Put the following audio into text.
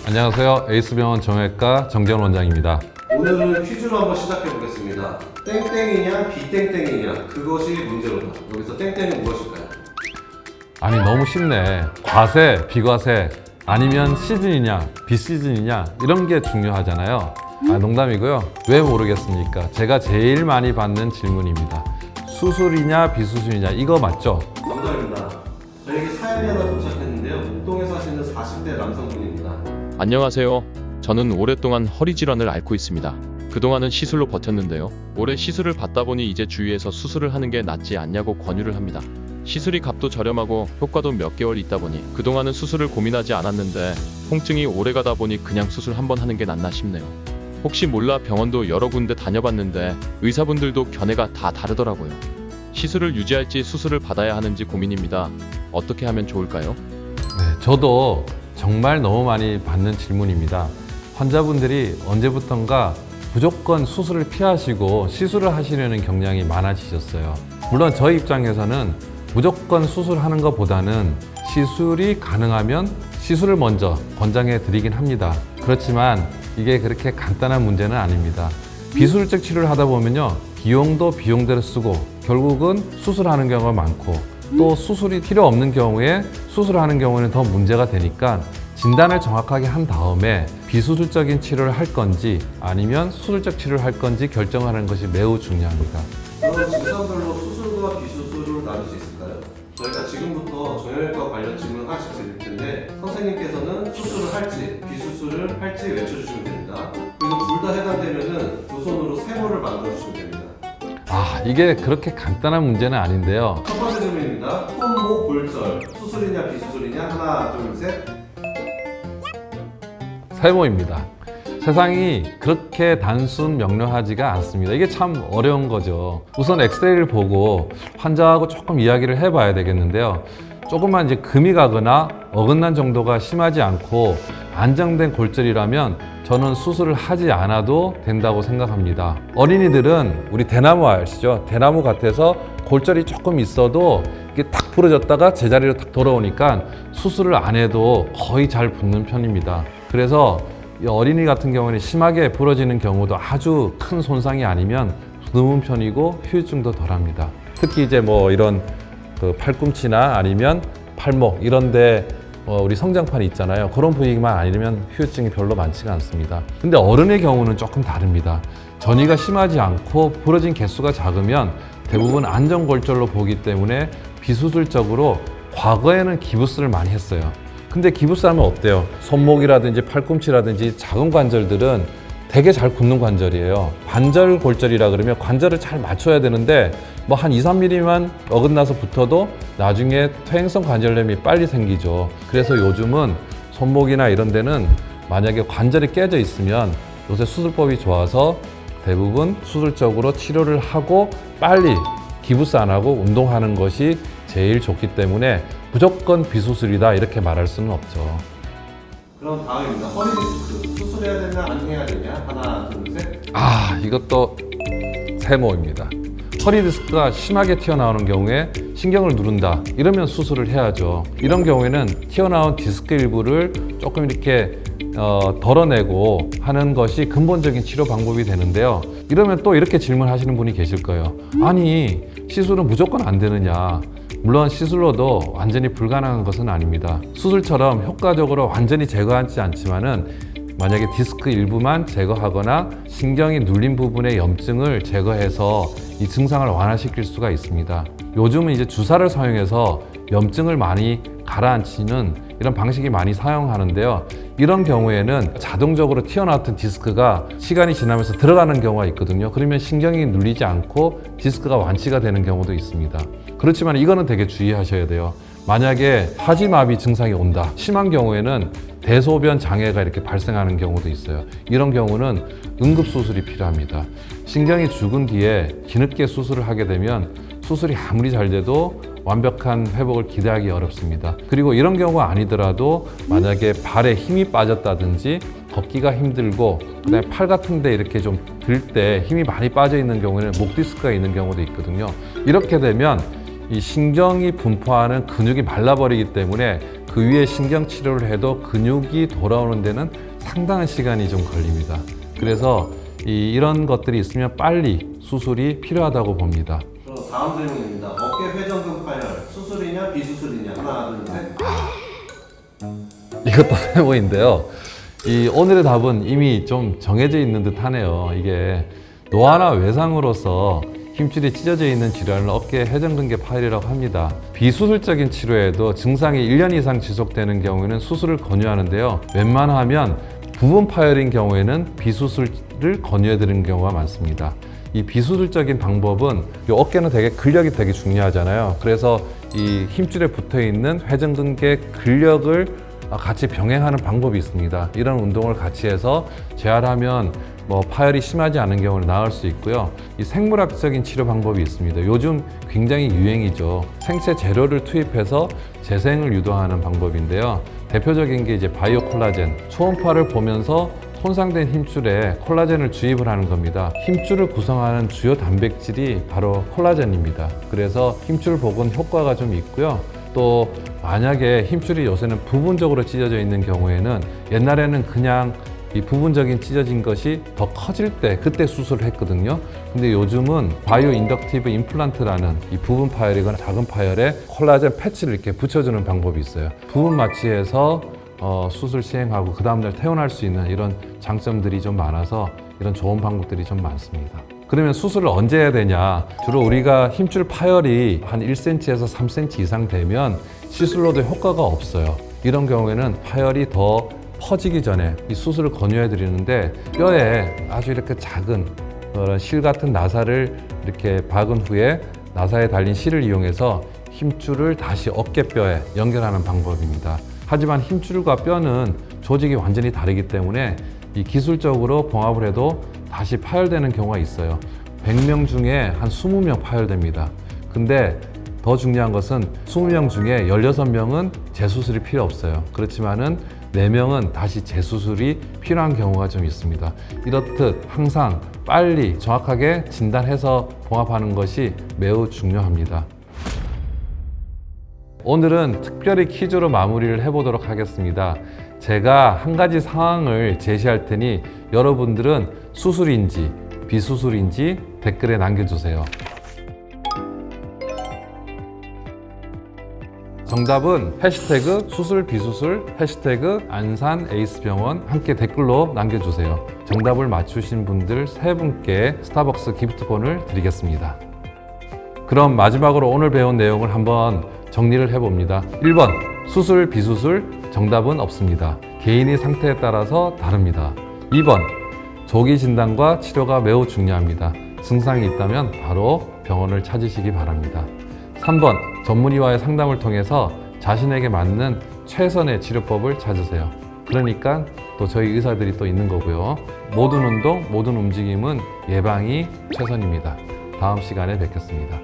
안녕하세요. 에이스병원 정형외과 정재원 원장입니다. 오늘은 퀴즈로 한번 시작해 보겠습니다. 땡땡이냐 비땡땡이냐 그것이 문제로다. 여기서 땡땡은 무엇일까요? 아니 너무 쉽네. 과세, 비과세 아니면 시즌이냐 비시즌이냐 이런 게 중요하잖아요. 농담이고요. 왜 모르겠습니까? 제가 제일 많이 받는 질문입니다. 수술이냐 비수술이냐 이거 맞죠? 정답입니다. 저에게 사연이 하나 도착했는데요. 목동에 사시는 40대 남성분입니다. 안녕하세요. 저는 오랫동안 허리 질환을 앓고 있습니다. 그동안은 시술로 버텼는데요. 올해 시술을 받다 보니 이제 주위에서 수술을 하는 게 낫지 않냐고 권유를 합니다. 시술이 값도 저렴하고 효과도 몇 개월 있다 보니 그동안은 수술을 고민하지 않았는데 통증이 오래가다 보니 그냥 수술 한번 하는 게 낫나 싶네요. 혹시 몰라 병원도 여러 군데 다녀봤는데 의사분들도 견해가 다 다르더라고요. 시술을 유지할지 수술을 받아야 하는지 고민입니다. 어떻게 하면 좋을까요? 네, 저도 정말 너무 많이 받는 질문입니다. 환자분들이 언제부턴가 무조건 수술을 피하시고 시술을 하시려는 경향이 많아지셨어요. 물론 저희 입장에서는 무조건 수술하는 것보다는 시술이 가능하면 시술을 먼저 권장해 드리긴 합니다. 그렇지만 이게 그렇게 간단한 문제는 아닙니다. 비수술적 치료를 하다 보면요, 비용도 비용대로 쓰고 결국은 수술하는 경우가 많고 또 수술이 필요 없는 경우에 수술하는 경우에는 더 문제가 되니까 진단을 정확하게 한 다음에 비수술적인 치료를 할 건지 아니면 수술적 치료를 할 건지 결정하는 것이 매우 중요합니다. 그럼 증상별로 수술과 비수술을 나눌 수 있을까요? 저희가 지금부터 정형외과 관련 질문을 하나씩 드릴 텐데 선생님께서는 수술을 할지 비수술을 할지 외쳐주시면 됩니다. 그리고 둘 다 해당되면은 두 손으로 세모를 만들어주시면 됩니다. 이게 그렇게 간단한 문제는 아닌데요. 첫 번째 질문입니다. 손목 골절 수술이냐 비수술이냐 하나 둘 셋. 세모입니다. 세상이 그렇게 단순 명료하지가 않습니다. 이게 참 어려운 거죠. 우선 엑스레이를 보고 환자하고 조금 이야기를 해봐야 되겠는데요. 조금만 이제 금이 가거나 어긋난 정도가 심하지 않고 안정된 골절이라면 저는 수술을 하지 않아도 된다고 생각합니다. 어린이들은 우리 대나무 아시죠? 대나무 같아서 골절이 조금 있어도 이게 탁 부러졌다가 제자리로 탁 돌아오니까 수술을 안 해도 거의 잘 붙는 편입니다. 그래서 이 어린이 같은 경우는 심하게 부러지는 경우도 아주 큰 손상이 아니면 드문 편이고 후유증도 덜합니다. 특히 이제 뭐 이런 그 팔꿈치나 아니면 팔목 이런데 우리 성장판이 있잖아요. 그런 부위만 아니면 후유증이 별로 많지가 않습니다. 근데 어른의 경우는 조금 다릅니다. 전이가 심하지 않고 부러진 개수가 작으면 대부분 안정골절로 보기 때문에 비수술적으로 과거에는 기부스를 많이 했어요. 근데 기부스 하면 어때요? 손목이라든지 팔꿈치라든지 작은 관절들은 되게 잘 굳는 관절이에요. 관절 골절이라 그러면 관절을 잘 맞춰야 되는데 뭐 한 2, 3mm만 어긋나서 붙어도 나중에 퇴행성 관절염이 빨리 생기죠. 그래서 요즘은 손목이나 이런 데는 만약에 관절이 깨져 있으면 요새 수술법이 좋아서 대부분 수술적으로 치료를 하고 빨리 기부스 안 하고 운동하는 것이 제일 좋기 때문에 무조건 비수술이다 이렇게 말할 수는 없죠. 그럼 다음입니다. 허리 디스크 수술해야 되냐 안 해야 되냐 하나 둘 셋. 이것도 세모입니다. 허리 디스크가 심하게 튀어나오는 경우에 신경을 누른다 이러면 수술을 해야죠. 이런 경우에는 튀어나온 디스크 일부를 조금 이렇게 덜어내고 하는 것이 근본적인 치료 방법이 되는데요. 이러면 또 이렇게 질문하시는 분이 계실 거예요. 아니 시술은 무조건 안 되느냐. 물론 시술로도 완전히 불가능한 것은 아닙니다. 수술처럼 효과적으로 완전히 제거하지 않지만은 만약에 디스크 일부만 제거하거나 신경이 눌린 부분의 염증을 제거해서 이 증상을 완화시킬 수가 있습니다. 요즘은 이제 주사를 사용해서 염증을 많이 가라앉히는 이런 방식이 많이 사용하는데요. 이런 경우에는 자동적으로 튀어나왔던 디스크가 시간이 지나면서 들어가는 경우가 있거든요. 그러면 신경이 눌리지 않고 디스크가 완치가 되는 경우도 있습니다. 그렇지만 이거는 되게 주의하셔야 돼요. 만약에 하지마비 증상이 온다. 심한 경우에는 대소변 장애가 이렇게 발생하는 경우도 있어요. 이런 경우는 응급수술이 필요합니다. 신경이 죽은 뒤에 뒤늦게 수술을 하게 되면 수술이 아무리 잘 돼도 완벽한 회복을 기대하기 어렵습니다. 그리고 이런 경우가 아니더라도 만약에 발에 힘이 빠졌다든지 걷기가 힘들고 그다음에 팔 같은 데 이렇게 좀 들 때 힘이 많이 빠져 있는 경우에는 목 디스크가 있는 경우도 있거든요. 이렇게 되면 이 신경이 분포하는 근육이 말라버리기 때문에 그 위에 신경 치료를 해도 근육이 돌아오는 데는 상당한 시간이 좀 걸립니다. 그래서 이런 것들이 있으면 빨리 수술이 필요하다고 봅니다. 그럼 다음 질문입니다. 어깨 회전근 파열 수술이냐 비수술이냐? 하나, 둘, 셋. 이것도 세모인데요. 오늘의 답은 이미 좀 정해져 있는 듯 하네요. 이게 노화나 외상으로서 힘줄이 찢어져 있는 질환을 어깨 회전근개 파열이라고 합니다. 비수술적인 치료에도 증상이 1년 이상 지속되는 경우에는 수술을 권유하는데요. 웬만하면 부분 파열인 경우에는 비수술을 권유해 드리는 경우가 많습니다. 이 비수술적인 방법은 이 어깨는 되게 근력이 되게 중요하잖아요. 그래서 이 힘줄에 붙어 있는 회전근개 근력을 같이 병행하는 방법이 있습니다. 이런 운동을 같이 해서 재활하면 파열이 심하지 않은 경우는 나을 수 있고요. 이 생물학적인 치료 방법이 있습니다. 요즘 굉장히 유행이죠. 생체 재료를 투입해서 재생을 유도하는 방법인데요. 대표적인 게 이제 바이오 콜라겐. 초음파를 보면서 손상된 힘줄에 콜라겐을 주입을 하는 겁니다. 힘줄을 구성하는 주요 단백질이 바로 콜라겐입니다. 그래서 힘줄 복원 효과가 좀 있고요. 또 만약에 힘줄이 요새는 부분적으로 찢어져 있는 경우에는 옛날에는 그냥 이 부분적인 찢어진 것이 더 커질 때 그때 수술을 했거든요. 근데 요즘은 바이오 인덕티브 임플란트라는 이 부분 파열이거나 작은 파열에 콜라겐 패치를 이렇게 붙여주는 방법이 있어요. 부분 마취해서 수술 시행하고 그 다음날 퇴원할 수 있는 이런 장점들이 좀 많아서 이런 좋은 방법들이 좀 많습니다. 그러면 수술을 언제 해야 되냐? 주로 우리가 힘줄 파열이 한 1cm에서 3cm 이상 되면 시술로도 효과가 없어요. 이런 경우에는 파열이 더 퍼지기 전에 이 수술을 권유해 드리는데 뼈에 아주 이렇게 작은 그런 실 같은 나사를 이렇게 박은 후에 나사에 달린 실을 이용해서 힘줄을 다시 어깨뼈에 연결하는 방법입니다. 하지만 힘줄과 뼈는 조직이 완전히 다르기 때문에 이 기술적으로 봉합을 해도 다시 파열되는 경우가 있어요. 100명 중에 한 20명 파열됩니다. 근데 더 중요한 것은 20명 중에 16명은 재수술이 필요 없어요. 그렇지만은 4명은 다시 재수술이 필요한 경우가 좀 있습니다. 이렇듯 항상 빨리 정확하게 진단해서 봉합하는 것이 매우 중요합니다. 오늘은 특별히 퀴즈로 마무리를 해보도록 하겠습니다. 제가 한 가지 상황을 제시할 테니 여러분들은 수술인지 비수술인지 댓글에 남겨주세요. 정답은 해시태그 수술 비수술 해시태그 안산 에이스병원 함께 댓글로 남겨주세요. 정답을 맞추신 분들 3분께 스타벅스 기프트콘을 드리겠습니다. 그럼 마지막으로 오늘 배운 내용을 한번 정리를 해봅니다. 1번 수술 비수술 정답은 없습니다. 개인의 상태에 따라서 다릅니다. 2번 조기 진단과 치료가 매우 중요합니다. 증상이 있다면 바로 병원을 찾으시기 바랍니다. 3번 전문의와의 상담을 통해서 자신에게 맞는 최선의 치료법을 찾으세요. 그러니까 또 저희 의사들이 또 있는 거고요. 모든 운동, 모든 움직임은 예방이 최선입니다. 다음 시간에 뵙겠습니다.